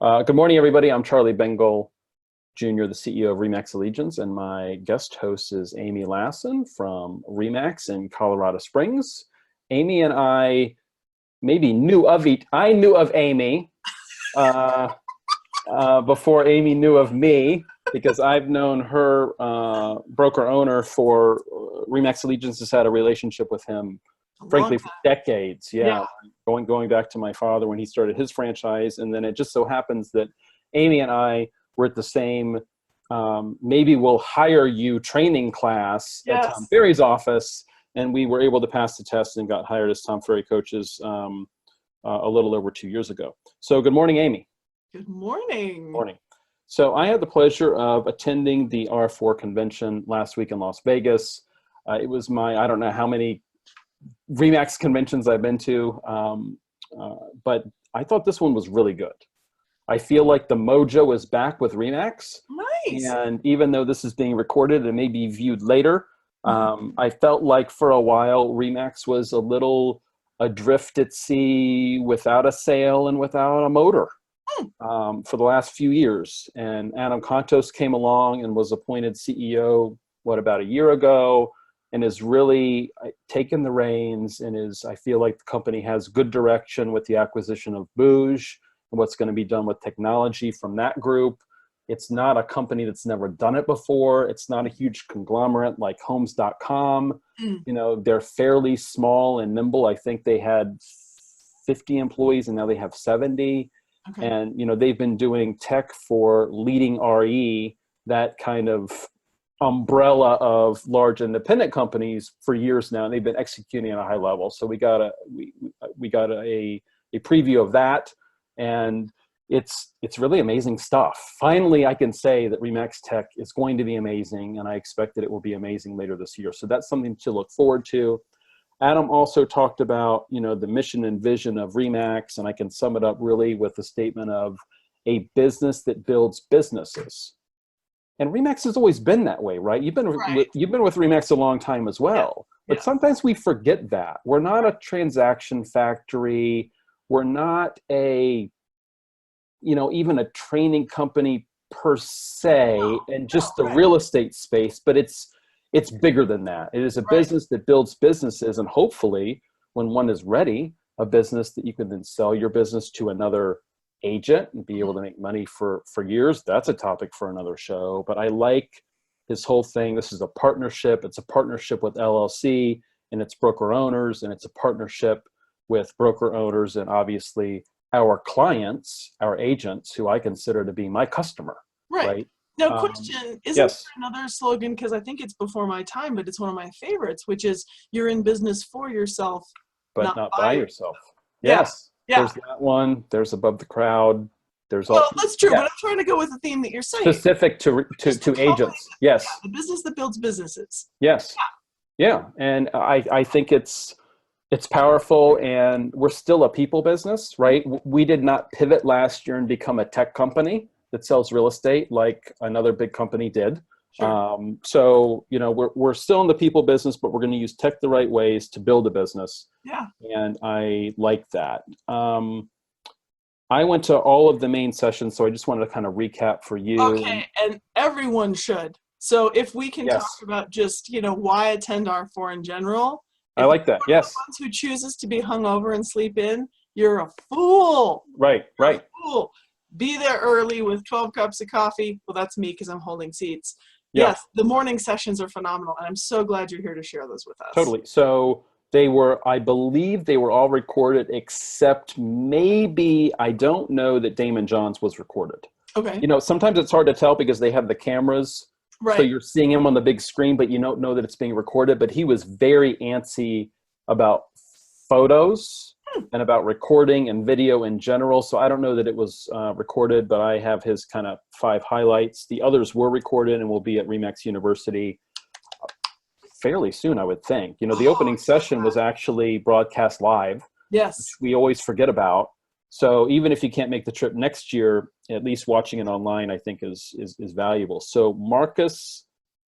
Good morning, everybody. I'm Charlie Bengal, Jr., the CEO of Remax Allegiance, and my guest host is Amy Lassen from Remax in Colorado Springs. Amy and I maybe knew of I knew of Amy before Amy knew of me, because I've known her broker owner for Remax Allegiance. Has had a relationship with him, frankly, for decades. Yeah. Going back to my father when he started his franchise. And then it just so happens that Amy and I were at the same maybe we'll hire you training class at Tom Ferry's office. And we were able to pass the test and got hired as Tom Ferry coaches a little over 2 years ago. So good morning, Amy. Good morning. Morning. So I had the pleasure of attending the R4 convention last week in Las Vegas. It was I don't know how many Remax conventions I've been to, but I thought this one was really good. I feel like the mojo is back with Remax. Nice. And even though this is being recorded and may be viewed later, I felt like for a while Remax was a little adrift at sea, without a sail and without a motor for the last few years. And Adam Contos came along and was appointed CEO, about a year ago, and is really taken the reins and I feel like the company has good direction with the acquisition of Bouge and what's going to be done with technology from that group. It's not a company that's never done it before. It's not a huge conglomerate like Homes.com. You know, they're fairly small and nimble. I think they had 50 employees and now they have 70. Okay. And, you know, they've been doing tech for leading RE, that kind of umbrella of large independent companies for years now. And they've been executing at a high level. So we got a preview of that, and it's really amazing stuff. Finally, I can say that Remax Tech is going to be amazing, and I expect that it will be amazing later this year. So that's something to look forward to. Adam also talked about, you know, the mission and vision of Remax, and I can sum it up really with the statement of a business that builds businesses. And Remax has always been that way, right? You've been with Remax a long time as well. Yeah. But sometimes we forget that. We're not a transaction factory. We're not even a training company per se, and just the real estate space, but it's bigger than that. It is a business that builds businesses, and hopefully when one is ready, a business that you can then sell your business to another agent and be able to make money for years. That's a topic for another show. But I like this whole thing. This is a partnership. It's a partnership with LLC and its broker owners, and it's a partnership with broker owners and obviously our clients, our agents, who I consider to be my customer. Right. Now, question, isn't there another slogan, because I think it's before my time, but it's one of my favorites, which is you're in business for yourself, but not by yourself. Yeah. There's that one. There's above the crowd. There's that's true, but I'm trying to go with the theme that you're saying. Specific to agents. Yes. Yeah, the business that builds businesses. Yes. Yeah. And I think it's powerful, and we're still a people business, right? We did not pivot last year and become a tech company that sells real estate like another big company did. Sure. So, you know, we're still in the people business, but we're going to use tech the right ways to build a business. Yeah. And I like that. I went to all of the main sessions, so I just wanted to kind of recap for you. Okay, and everyone should. So if we can talk about just, why attend R4 in general. I like that, yes. The ones who chooses to be hungover and sleep in, you're a fool. Right. You're a fool. Be there early with 12 cups of coffee. Well, that's me because I'm holding seats. Yeah. Yes, the morning sessions are phenomenal, and I'm so glad you're here to share those with us. Totally. So I believe they were all recorded, except maybe, I don't know that Damon Johns was recorded. Okay. You know, sometimes it's hard to tell because they have the cameras. Right. So you're seeing him on the big screen, but you don't know that it's being recorded. But he was very antsy about photos and about recording and video in general. So I don't know that it was recorded, but I have his kind of 5 highlights. The others were recorded and will be at Remax University fairly soon, I would think. You know, the opening session was actually broadcast live. Yes. Which we always forget about. So even if you can't make the trip next year, at least watching it online, I think is valuable. So Marcus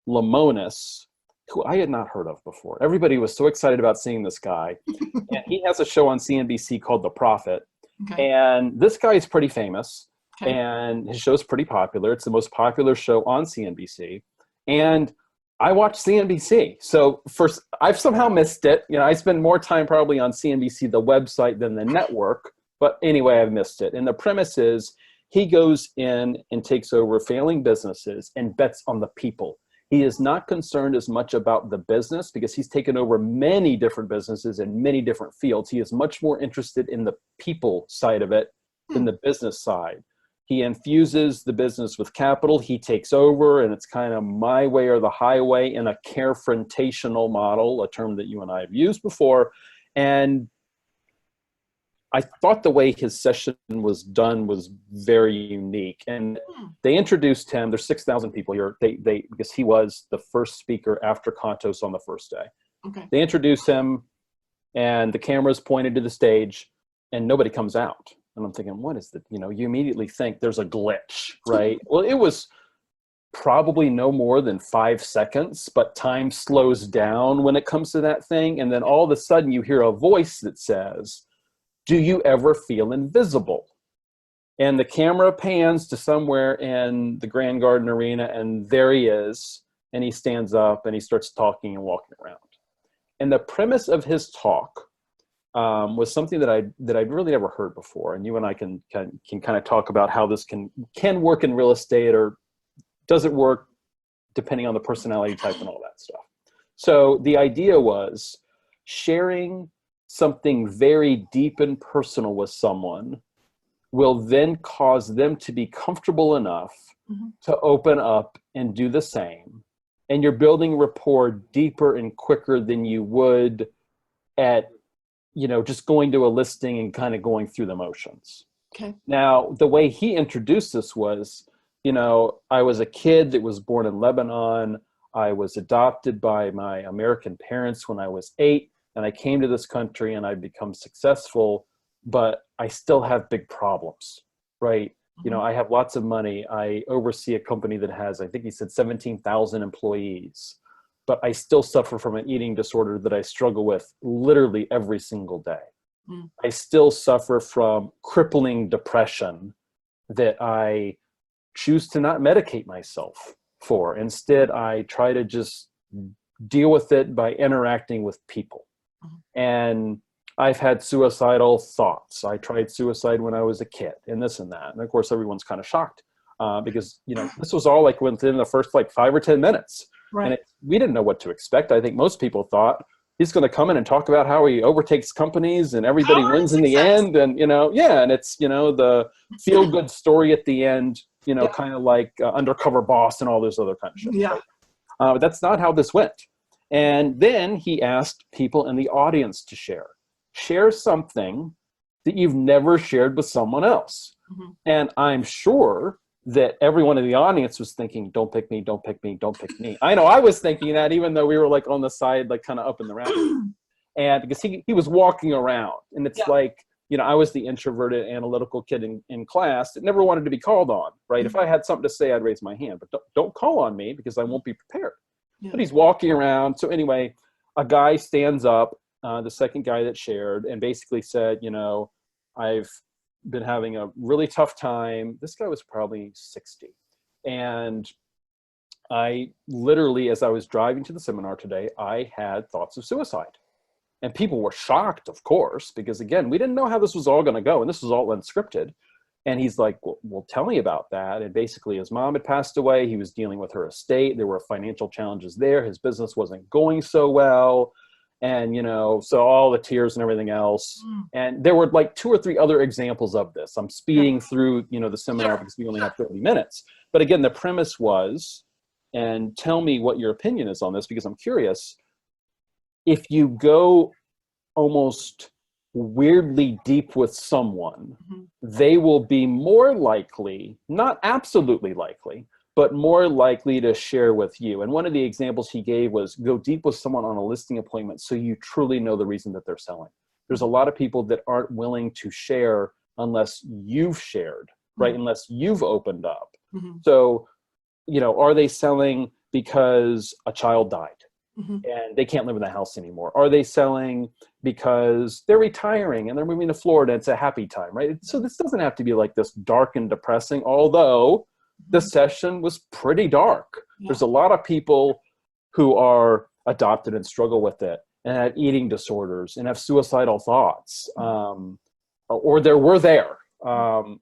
Lemonis, who I had not heard of before. Everybody was so excited about seeing this guy. And he has a show on CNBC called The Prophet. Okay. And this guy is pretty famous. Okay. And his show's pretty popular. It's the most popular show on CNBC. And I watch CNBC. So first, I've somehow missed it. You know, I spend more time probably on CNBC, the website, than the network. But anyway, I've missed it. And the premise is he goes in and takes over failing businesses and bets on the people. He is not concerned as much about the business because he's taken over many different businesses in many different fields. He is much more interested in the people side of it than the business side. He infuses the business with capital. He takes over, and it's kind of my way or the highway in a carefrontational model, a term that you and I have used before. And I thought the way his session was done was very unique. And they introduced him. There's 6,000 people here. They because he was the first speaker after Contos on the first day. Okay. They introduce him, and the camera's pointed to the stage, and nobody comes out. And I'm thinking, what is the, you know, you immediately think there's a glitch, right? Well, it was probably no more than 5 seconds, but time slows down when it comes to that thing. And then all of a sudden you hear a voice that says, "Do you ever feel invisible?" And the camera pans to somewhere in the Grand Garden Arena, and there he is. And he stands up and he starts talking and walking around. And the premise of his talk was something that I'd really never heard before. And you and I can kind of talk about how this can work in real estate, or does it work depending on the personality type and all that stuff. So the idea was sharing something very deep and personal with someone will then cause them to be comfortable enough to open up and do the same. And you're building rapport deeper and quicker than you would at, you know, just going to a listing and kind of going through the motions. Okay. Now, the way he introduced this was, you know, I was a kid that was born in Lebanon. I was adopted by my American parents when I was 8, and I came to this country and I've become successful, but I still have big problems, right? You know, I have lots of money. I oversee a company that has, I think he said 17,000 employees. But I still suffer from an eating disorder that I struggle with literally every single day. I still suffer from crippling depression that I choose to not medicate myself for. Instead, I try to just deal with it by interacting with people. And I've had suicidal thoughts. I tried suicide when I was a kid and this and that. And of course, everyone's kind of shocked because, you know, this was all like within the first like 5 or 10 minutes. Right. And we didn't know what to expect. I think most people thought he's going to come in and talk about how he overtakes companies and everybody Power wins and in the success. end. And, you know, yeah. And it's, you know, the feel good story at the end, you know, kind of like Undercover Boss and all those other kind of shit. Yeah. Right? But that's not how this went. And then he asked people in the audience to share something that you've never shared with someone else. And I'm sure that everyone in the audience was thinking, don't pick me, don't pick me, don't pick me. I know I was thinking that, even though we were like on the side, like kind of up in the round. And because he was walking around, and it's like, you know, I was the introverted analytical kid in class that never wanted to be called on, right? If I had something to say, I'd raise my hand, but don't call on me because I won't be prepared. But he's walking around. So anyway, a guy stands up, the second guy that shared, and basically said, you know, I've been having a really tough time. This guy was probably 60. And I literally, as I was driving to the seminar today, I had thoughts of suicide. And people were shocked, of course, because again, we didn't know how this was all going to go. And this was all unscripted. And he's like, well, tell me about that. And basically his mom had passed away. He was dealing with her estate. There were financial challenges there. His business wasn't going so well. And, you know, so all the tears and everything else. And there were like 2 or 3 other examples of this. I'm speeding through, you know, the seminar because we only have 30 minutes. But again, the premise was, and tell me what your opinion is on this, because I'm curious, if you go almost weirdly deep with someone, they will be more likely, not absolutely likely, but more likely to share with you. And one of the examples he gave was go deep with someone on a listing appointment so you truly know the reason that they're selling. There's a lot of people that aren't willing to share unless you've shared, right? Unless you've opened up. So, you know, are they selling because a child died? and they can't live in the house anymore? Are they selling because they're retiring and they're moving to Florida? It's a happy time, right? So this doesn't have to be like this dark and depressing, although the session was pretty dark. Yeah. There's a lot of people who are adopted and struggle with it and have eating disorders and have suicidal thoughts, or were there,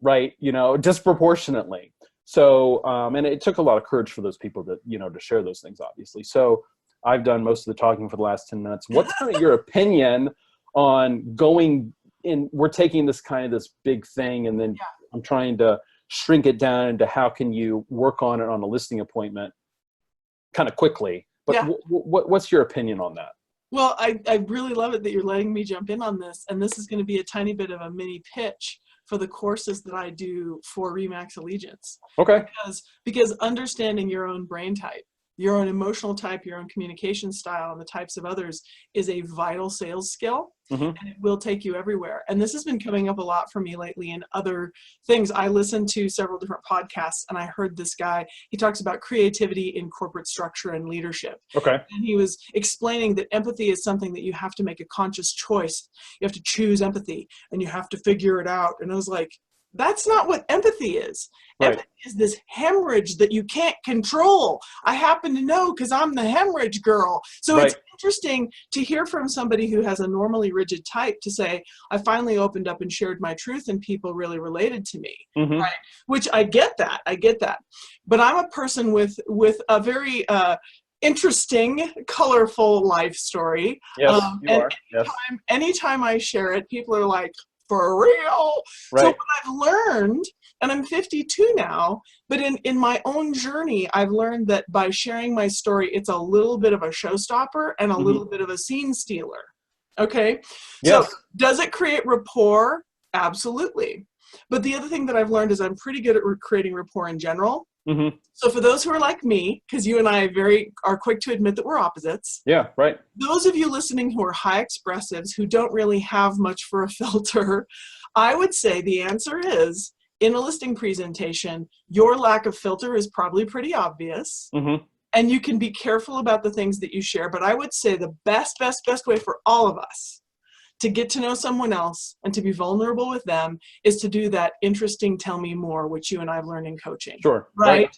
right? You know, disproportionately. So, and it took a lot of courage for those people to, you know, to share those things, obviously. So I've done most of the talking for the last 10 minutes. What's kind of your opinion on going in? We're taking this big thing, and then I'm trying to shrink it down into how can you work on it on a listing appointment kind of quickly. But what's your opinion on that? Well, I really love it that you're letting me jump in on this. And this is going to be a tiny bit of a mini pitch for the courses that I do for RE/MAX Allegiance. Okay. Because understanding your own brain type, your own emotional type, your own communication style, and the types of others is a vital sales skill. And it will take you everywhere. And this has been coming up a lot for me lately in other things. I listened to several different podcasts, and I heard this guy, he talks about creativity in corporate structure and leadership. Okay. And he was explaining that empathy is something that you have to make a conscious choice. You have to choose empathy, and you have to figure it out. And I was like, that's not what empathy is. Right. Empathy is this hemorrhage that you can't control. I happen to know because I'm the hemorrhage girl. So it's interesting to hear from somebody who has a normally rigid type to say, I finally opened up and shared my truth and people really related to me. Right? Which I get that. But I'm a person with a very interesting, colorful life story. Yes, you are. Anytime I share it, people are like, for real. Right. So what I've learned, and I'm 52 now, but in my own journey, I've learned that by sharing my story, it's a little bit of a showstopper and a little bit of a scene stealer. Okay. Yes. So does it create rapport? Absolutely. But the other thing that I've learned is I'm pretty good at creating rapport in general. So for those who are like me, because you and I are quick to admit that we're opposites. Yeah, right. Those of you listening who are high expressives, who don't really have much for a filter, I would say the answer is, in a listing presentation, your lack of filter is probably pretty obvious. And you can be careful about the things that you share. But I would say the best way for all of us to get to know someone else and to be vulnerable with them is to do that interesting tell me more, which you and I have learned in coaching. Sure. Right.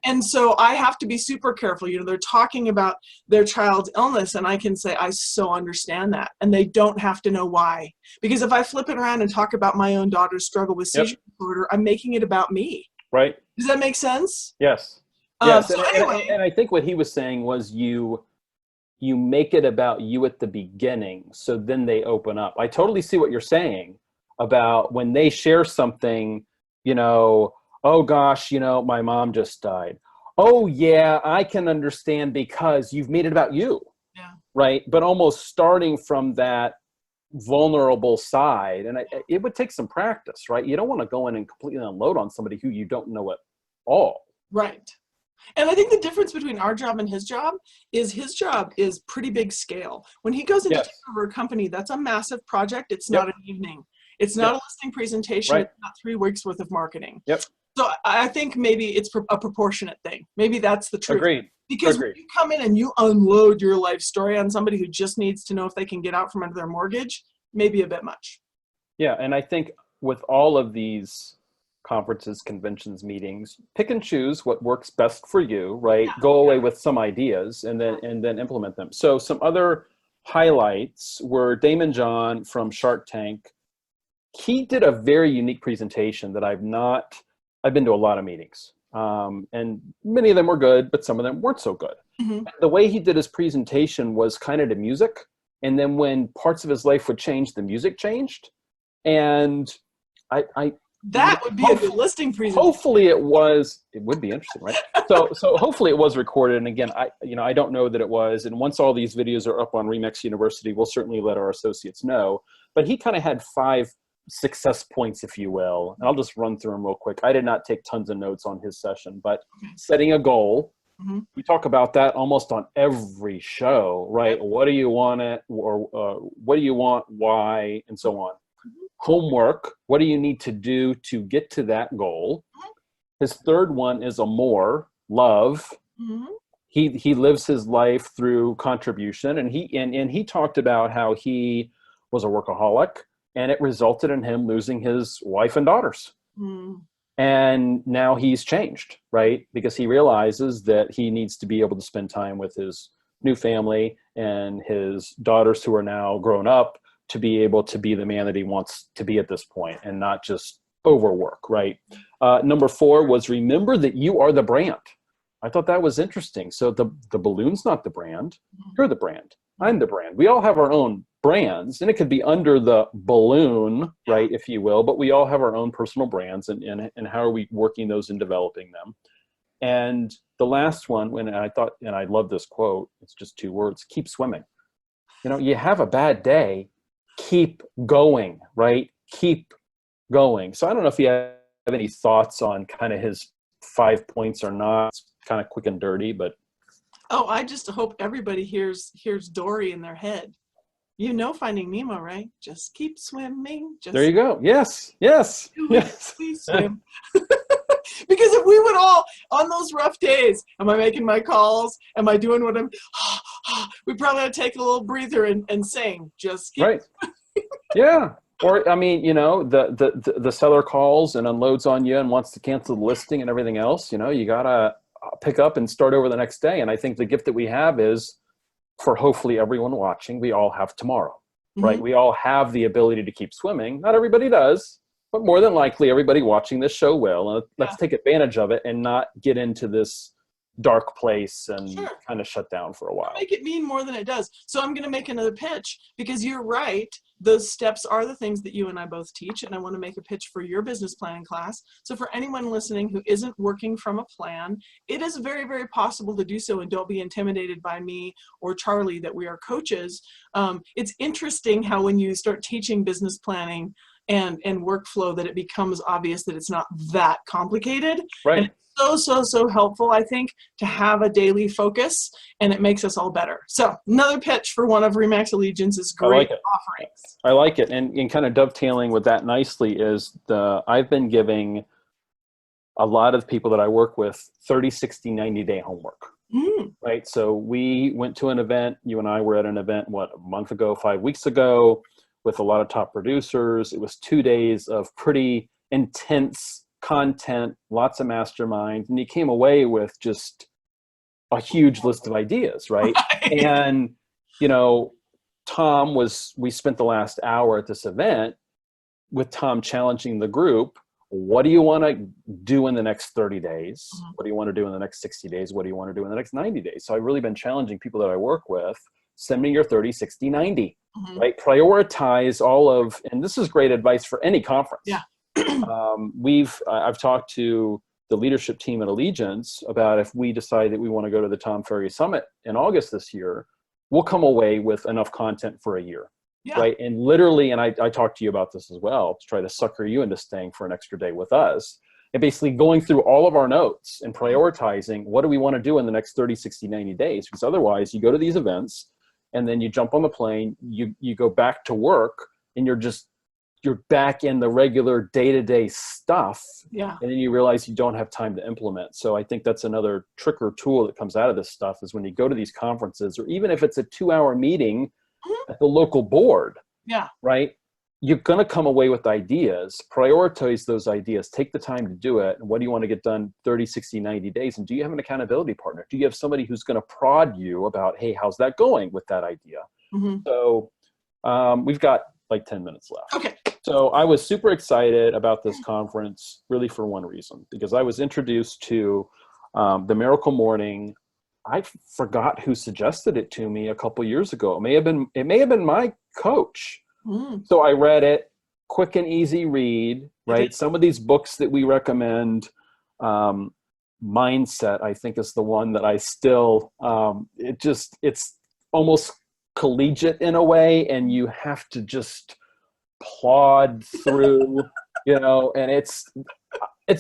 And so I have to be super careful. You know, they're talking about their child's illness, and I can say, I so understand that. And they don't have to know why. Because if I flip it around and talk about my own daughter's struggle with seizure disorder, I'm making it about me. Right. Does that make sense? Yes. Yes. So anyway, and I think what he was saying was you make it about you at the beginning, so then they open up. I totally see what you're saying about when they share something, you know, oh gosh, you know, my mom just died. Oh yeah, I can understand because you've made it about you. Yeah. Right. But almost starting from that vulnerable side. And it would take some practice, right? You don't want to go in and completely unload on somebody who you don't know at all. Right. And I think the difference between our job and his job is pretty big scale. When he goes into take over a company, that's a massive project. It's not an evening. It's not a listing presentation. It's not 3 weeks worth of marketing. So I think maybe it's a proportionate thing. Maybe that's the truth. Agreed. Because when you come in and you unload your life story on somebody who just needs to know if they can get out from under their mortgage, maybe a bit much. Yeah, and I think with all of these conferences, conventions, meetings, pick and choose what works best for you, right? Go away with some ideas and then implement them. So some other highlights were Damon John from Shark Tank. He did a very unique presentation that I've been to a lot of meetings. And many of them were good, but some of them weren't so good. The way he did his presentation was kind of to music. And then when parts of his life would change, the music changed. And that would be a good listing presentation. Hopefully it would be interesting, right? So hopefully it was recorded. And again, I don't know that it was. And once all these videos are up on RE/MAX University, we'll certainly let our associates know. But he kind of had 5 success points, if you will. And I'll just run through them real quick. I did not take tons of notes on his session, but setting a goal. We talk about that almost on every show, right? What do you want it, or what do you want, why, and so on. Homework. What do you need to do to get to that goal? His third one is love. he lives his life through contribution, and he talked about how he was a workaholic, and it resulted in him losing his wife and daughters. Mm. And now he's changed, right? Because he realizes that he needs to be able to spend time with his new family and his daughters who are now grown up, to be able to be the man that he wants to be at this point and not just overwork, right? Number 4 was remember that you are the brand. I thought that was interesting. So the balloon's not the brand. You're the brand. I'm the brand. We all have our own brands, and it could be under the balloon, right, if you will, but we all have our own personal brands, and how are we working those and developing them. And the last one, when I thought, and I love this quote, it's just 2 words, keep swimming. You have a bad day, keep going, right? Keep going. So I don't know if you have any thoughts on kind of his 5 points or not. It's kind of quick and dirty, but. Oh, I just hope everybody hears Dory in their head. Finding Nemo, right? Just keep swimming. Just there you go. Yes. please swim. Because if we would all, on those rough days, am I making my calls? Am I doing what I'm, we probably ought to take a little breather and sing. Just keep. Right. Yeah. Or, I mean, the seller calls and unloads on you and wants to cancel the listing and everything else, you got to pick up and start over the next day. And I think the gift that we have is, for hopefully everyone watching, we all have tomorrow, right? We all have the ability to keep swimming. Not everybody does, but more than likely everybody watching this show will. And let's take advantage of it and not get into this dark place and kind of shut down for a while. Make it mean more than it does. So I'm going to make another pitch, because you're right. Those steps are the things that you and I both teach, and I want to make a pitch for your business planning class. So for anyone listening who isn't working from a plan, it is very, very possible to do so, and don't be intimidated by me or Charlie that we are coaches. It's interesting how when you start teaching business planning and workflow, that it becomes obvious that it's not that complicated. Right. And so helpful, I think, to have a daily focus, and it makes us all better. So another pitch for one of RE/MAX Allegiance's great offerings. I like it. And kind of dovetailing with that nicely is I've been giving a lot of people that I work with 30, 60, 90-day homework. Right. So we went to an event. You and I were at an event, a month ago, 5 weeks ago, with a lot of top producers. It was 2 days of pretty intense content, lots of masterminds, and you came away with just a huge list of ideas, right? And, we spent the last hour at this event with Tom challenging the group. What do you want to do in the next 30 days? What do you want to do in the next 60 days? What do you want to do in the next 90 days? So I've really been challenging people that I work with, send me your 30, 60, 90, right? Prioritize all of, and this is great advice for any conference. Yeah. I've talked to the leadership team at Allegiance about, if we decide that we want to go to the Tom Ferry Summit in August this year, we'll come away with enough content for a year. Yeah. Right. And literally, and I talked to you about this as well, to try to sucker you into staying for an extra day with us, and basically going through all of our notes and prioritizing what do we want to do in the next 30, 60, 90 days, because otherwise you go to these events and then you jump on the plane, you go back to work, and you're back in the regular day-to-day stuff. Yeah. And then you realize you don't have time to implement. So I think that's another trick or tool that comes out of this stuff, is when you go to these conferences, or even if it's a 2-hour meeting at the local board, right? You're going to come away with ideas, prioritize those ideas, take the time to do it. And what do you want to get done 30, 60, 90 days? And do you have an accountability partner? Do you have somebody who's going to prod you about, hey, how's that going with that idea? So we've got like 10 minutes left. Okay. So I was super excited about this conference, really for one reason, because I was introduced to the Miracle Morning. I forgot who suggested it to me a couple years ago. It may have been my coach. So I read it, quick and easy read, right? Some of these books that we recommend, Mindset, I think, is the one that I still, it's almost collegiate in a way, and you have to just plod through, and it's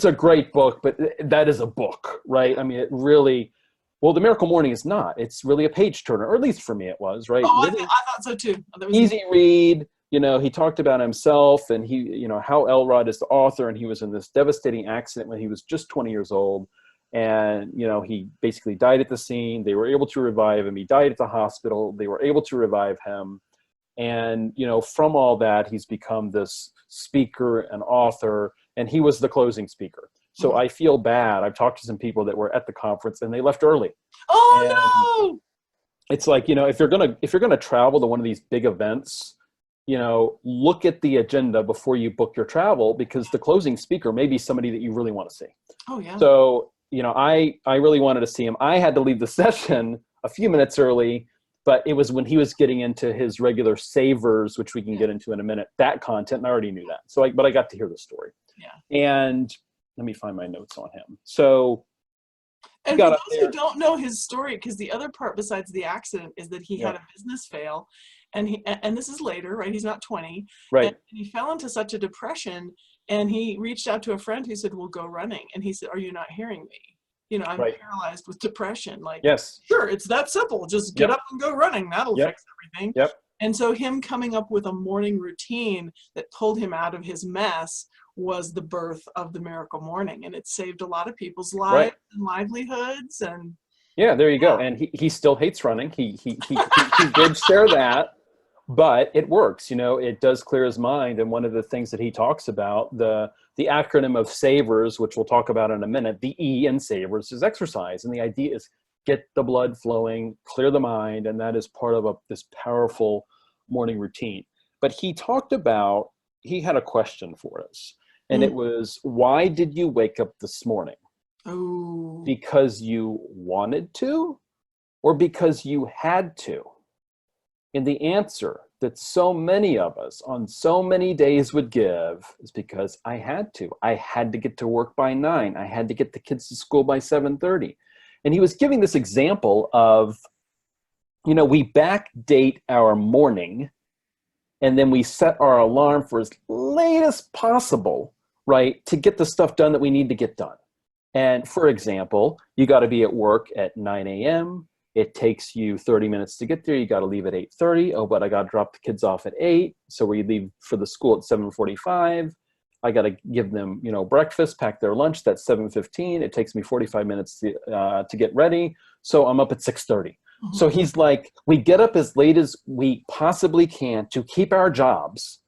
a great book, but that is a book, right? I mean, it really, well, the Miracle Morning is not. It's really a page turner, or at least for me it was, right? Oh, I thought so too. Easy read. He talked about himself, and he, how Elrod is the author, and he was in this devastating accident when he was just 20 years old. And, he basically died at the scene. They were able to revive him. He died at the hospital. They were able to revive him. And, from all that, he's become this speaker and author, and he was the closing speaker. So I feel bad. I've talked to some people that were at the conference and they left early. Oh, no. It's like, if you're going to travel to one of these big events, look at the agenda before you book your travel, because the closing speaker may be somebody that you really want to see. Oh, yeah. So, I really wanted to see him. I had to leave the session a few minutes early, but it was when he was getting into his regular savers, which we can get into in a minute, that content, and I already knew that. So, but I got to hear the story. Yeah. And let me find my notes on him. So, and for those who don't know his story, because the other part besides the accident is that he had a business fail, and this is later, right? He's not 20, right? And he fell into such a depression, and he reached out to a friend who said, "Well, go running." And he said, "Are you not hearing me? I'm paralyzed with depression. Like, yes, sure, it's that simple. Just get up and go running. That'll fix everything." Yep. And so him coming up with a morning routine that pulled him out of his mess was the birth of the Miracle Morning, and it saved a lot of people's lives and livelihoods. And there you go. And he still hates running. He did share that, but it works. It does clear his mind. And one of the things that he talks about, the acronym of SAVERS, which we'll talk about in a minute, the E in SAVERS is exercise, and the idea is get the blood flowing, clear the mind, and that is part of this powerful morning routine. But he talked about, he had a question for us. And it was, why did you wake up this morning? Oh. Because you wanted to, or because you had to? And the answer that so many of us on so many days would give is because I had to. I had to get to work by 9. I had to get the kids to school by 7:30. And he was giving this example of, we backdate our morning, and then we set our alarm for as late as possible, right, to get the stuff done that we need to get done. And for example, you got to be at work at 9 a.m. It takes you 30 minutes to get there. You got to leave at 8:30. Oh, but I got to drop the kids off at 8. So we leave for the school at 7:45. I got to give them, breakfast, pack their lunch. That's 7:15. It takes me 45 minutes to get ready. So I'm up at 6:30. Mm-hmm. So he's like, we get up as late as we possibly can to keep our jobs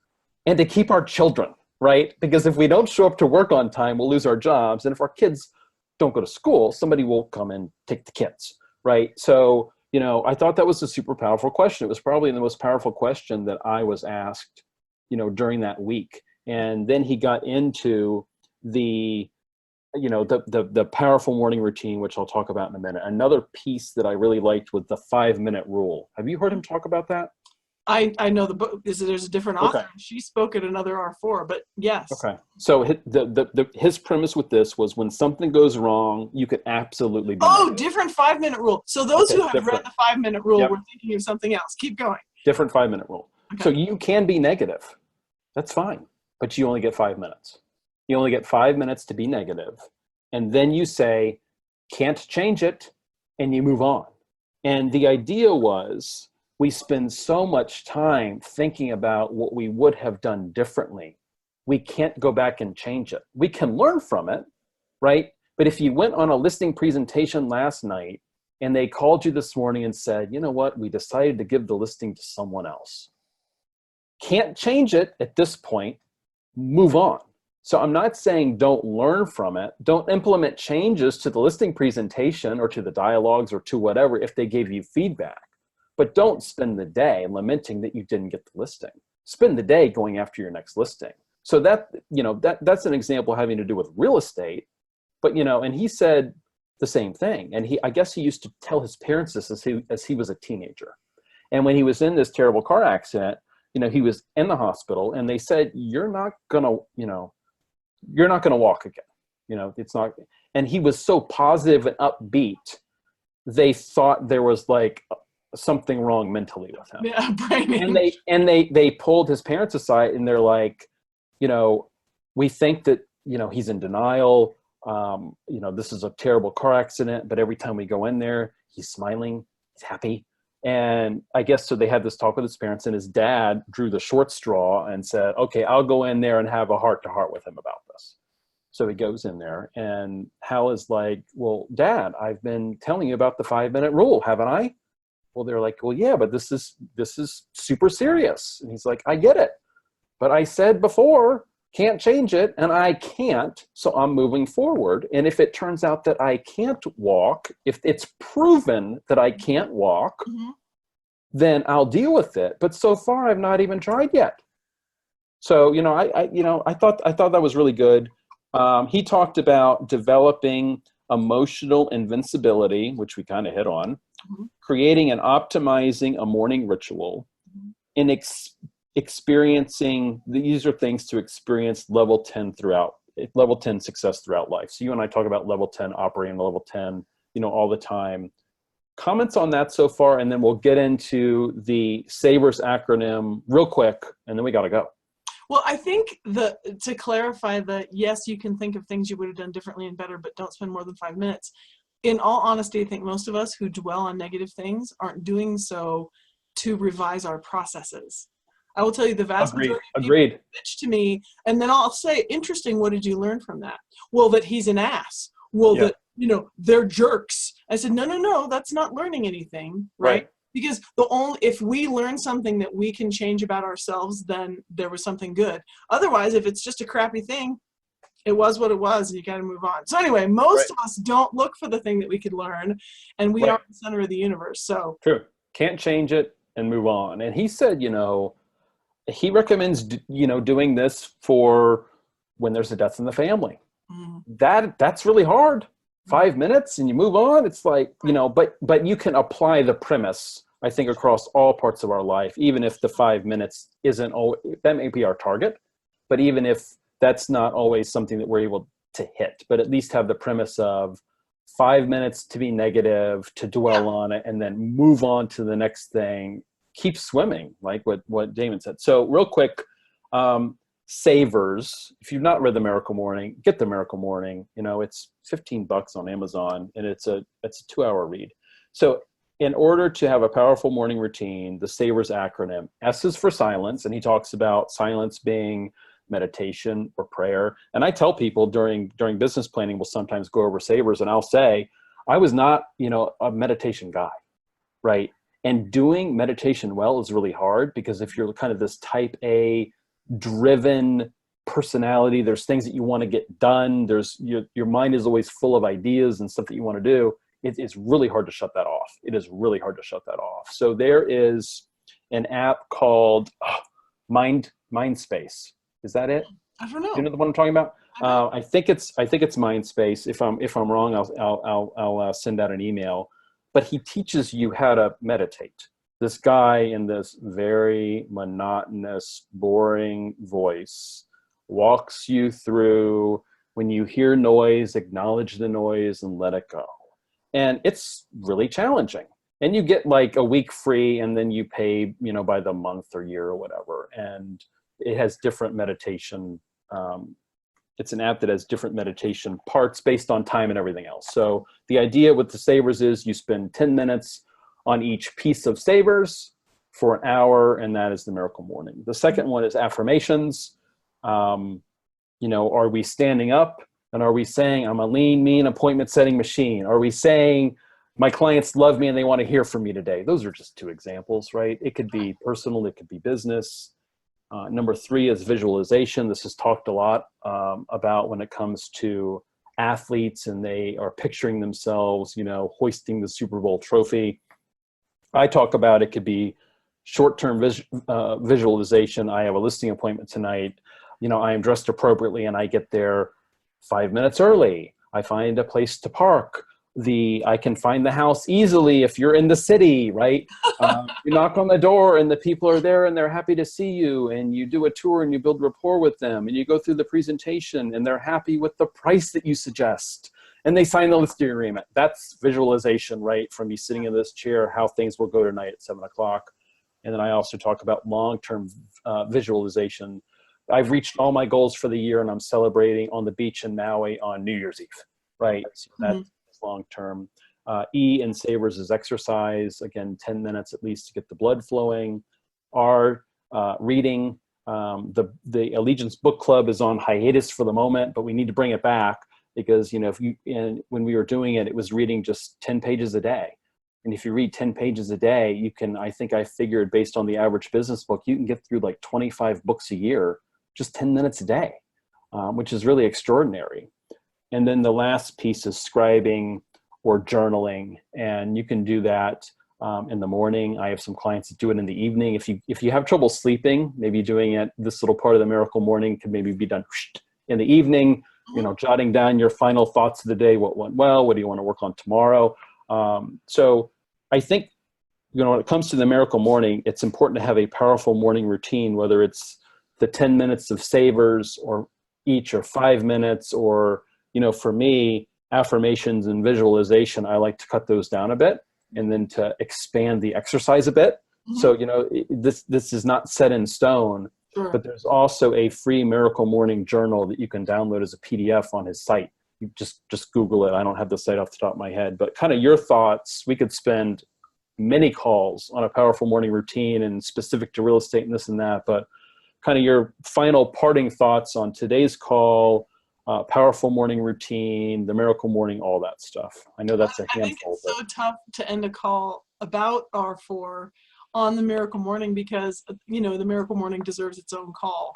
and to keep our children, right? Because if we don't show up to work on time, we'll lose our jobs. And if our kids don't go to school, somebody will come and take the kids, right? So, I thought that was a super powerful question. It was probably the most powerful question that I was asked, during that week. And then he got into the powerful morning routine, which I'll talk about in a minute. Another piece that I really liked was the 5-minute rule. Have you heard him talk about that? I know the book. There's a different author. Okay. She spoke at another R4, but yes. Okay. So his premise with this was, when something goes wrong, you could absolutely be negative. Different 5-minute rule. So those who have read the 5-minute rule were thinking of something else. Keep going. Different 5-minute rule. Okay. So you can be negative. That's fine. But you only get 5 minutes. You only get 5 minutes to be negative. And then you say, can't change it, and you move on. And the idea was, we spend so much time thinking about what we would have done differently. We can't go back and change it. We can learn from it, right? But if you went on a listing presentation last night and they called you this morning and said, you know what, we decided to give the listing to someone else. Can't change it at this point, move on. So I'm not saying don't learn from it. Don't implement changes to the listing presentation or to the dialogues or to whatever if they gave you feedback. But don't spend the day lamenting that you didn't get the listing. Spend the day going after your next listing. So that's an example having to do with real estate. But, and he said the same thing. And I guess he used to tell his parents this as he was a teenager. And when he was in this terrible car accident, he was in the hospital, and they said, you're not gonna walk again. It's not. And he was so positive and upbeat, they thought there was like something wrong mentally with him. Yeah, brain. And they pulled his parents aside, and they're like, we think that, he's in denial. This is a terrible car accident, but every time we go in there, he's smiling, he's happy. And I guess, so they had this talk with his parents, and his dad drew the short straw and said, okay, I'll go in there and have a heart-to-heart with him about this. So he goes in there, and Hal is like, well, Dad, I've been telling you about the 5-minute rule, haven't I? Well, they're like, well, yeah, but this is super serious. And he's like, I get it. But I said before, can't change it, and I can't, so I'm moving forward. And if it turns out that I can't walk, if it's proven that I can't walk, then I'll deal with it. But so far, I've not even tried yet. So, I thought that was really good. He talked about developing emotional invincibility, which we kind of hit on, creating and optimizing a morning ritual, and experiencing, these are things to experience level 10 success throughout life. So you and I talk about level 10, operating level 10, all the time. Comments on that so far, and then we'll get into the SAVERS acronym real quick, and then we got to go. Well, I think to clarify that, yes, you can think of things you would have done differently and better, but don't spend more than 5 minutes. In all honesty, I think most of us who dwell on negative things aren't doing so to revise our processes. I will tell you, the vast majority of people bitch to me, and then I'll say, interesting, what did you learn from that? Well, that he's an ass. Well, that, they're jerks. I said, no, that's not learning anything, right? Because if we learn something that we can change about ourselves, then there was something good. Otherwise, if it's just a crappy thing, it was what it was, and you got to move on. So anyway, most of us don't look for the thing that we could learn, and we are the center of the universe. So true, can't change it and move on. And he said, he recommends, doing this for when there's a death in the family. That's really hard. 5 minutes and you move on. It's like, but you can apply the premise, I think, across all parts of our life, even if the 5 minutes isn't always, that may be our target, but even if that's not always something that we're able to hit, but at least have the premise of 5 minutes to be negative, to dwell on it, and then move on to the next thing. Keep swimming, like what Damon said. So real quick, SAVERS, if you've not read The Miracle Morning, get The Miracle Morning. It's $15 on Amazon, and it's a 2-hour read. So in order to have a powerful morning routine, the SAVERS acronym, S is for silence, and he talks about silence being meditation or prayer. And I tell people during business planning, we'll sometimes go over SAVERS, and I'll say, I was not, a meditation guy, right? And doing meditation well is really hard, because if you're kind of this type A driven personality, there's things that you want to get done. There's your mind is always full of ideas and stuff that you want to do. It's really hard to shut that off. It is really hard to shut that off. So there is an app called Mindspace. Is that it? I don't know. Do you know the one I'm talking about? I think it's Mindspace. If I'm wrong, I'll send out an email. But he teaches you how to meditate. This guy in this very monotonous, boring voice walks you through, when you hear noise, acknowledge the noise and let it go. And it's really challenging. And you get like a week free, and then you pay, by the month or year or whatever. And it has different meditation. It's an app that has different meditation parts based on time and everything else. So the idea with the SAVERS is you spend 10 minutes on each piece of SAVERS for an hour, and that is the Miracle Morning. The second one is affirmations. Are we standing up, and are we saying, I'm a lean, mean appointment setting machine? Are we saying, my clients love me and they want to hear from me today? Those are just two examples, right? It could be personal, it could be business. Number 3 is visualization. This is talked a lot about when it comes to athletes, and they are picturing themselves, hoisting the Super Bowl trophy. I talk about, it could be short-term visualization. I have a listing appointment tonight. I am dressed appropriately, and I get there 5 minutes early. I find a place to park. I can find the house easily if you're in the city, right? You knock on the door, and the people are there, and they're happy to see you, and you do a tour, and you build rapport with them, and you go through the presentation, and they're happy with the price that you suggest, and they sign the listing agreement. That's visualization, right? From me sitting in this chair, how things will go tonight at 7 o'clock. And then I also talk about long-term visualization. I've reached all my goals for the year, and I'm celebrating on the beach in Maui on New Year's Eve, right? So that's long-term. E in SAVERS is exercise. Again, 10 minutes at least to get the blood flowing. R, reading. The Allegiance Book Club is on hiatus for the moment, but we need to bring it back because, you know, when we were doing it, it was reading just 10 pages a day. And if you read 10 pages a day, you can, I think I figured based on the average business book, you can get through like 25 books a year, just 10 minutes a day, which is really extraordinary. And then the last piece is scribing or journaling. And you can do that in the morning. I have some clients that do it in the evening. If you have trouble sleeping, maybe doing it, this little part of the Miracle Morning can maybe be done in the evening, you know, jotting down your final thoughts of the day, what went well, what do you want to work on tomorrow? So I think, you know, when it comes to the Miracle Morning, it's important to have a powerful morning routine, whether it's the 10 minutes of savers or each or 5 minutes, or, you know, for me, affirmations and visualization, I like to cut those down a bit and then to expand the exercise a bit. So, you know, this is not set in stone, but there's also a free Miracle Morning journal that you can download as a PDF on his site. You just Google it. I don't have the site off the top of my head, but kind of your thoughts. We could spend many calls on a powerful morning routine and specific to real estate and this and that, but kind of your final parting thoughts on today's call, powerful morning routine, the Miracle Morning, all that stuff. I know that's a handful. I think it's so tough to end a call about R4 on the Miracle Morning because, you know, the Miracle Morning deserves its own call.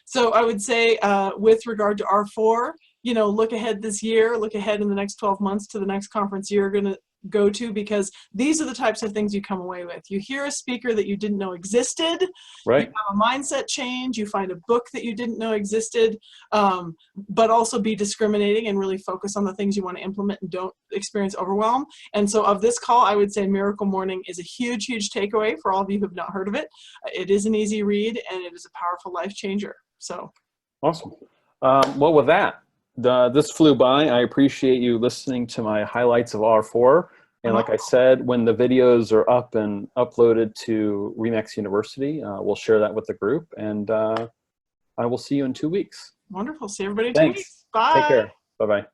So I would say with regard to R4, you know, look ahead this year, look ahead in the next 12 months to the next conference you're going to go to, because these are the types of things you come away with. You hear a speaker that you didn't know existed, right? You have a mindset change, you find a book that you didn't know existed, but also be discriminating and really focus on the things you want to implement and don't experience overwhelm. And so of this call, I would say Miracle Morning is a huge, huge takeaway for all of you who have not heard of it. It is an easy read and it is a powerful life changer. So awesome. Well, with that, this flew by. I appreciate you listening to my highlights of R4. And like I said, when the videos are up and uploaded to RE/MAX University, we'll share that with the group. And I will see you in 2 weeks. Wonderful. See everybody in Thanks. 2 weeks. Bye. Take care. Bye-bye.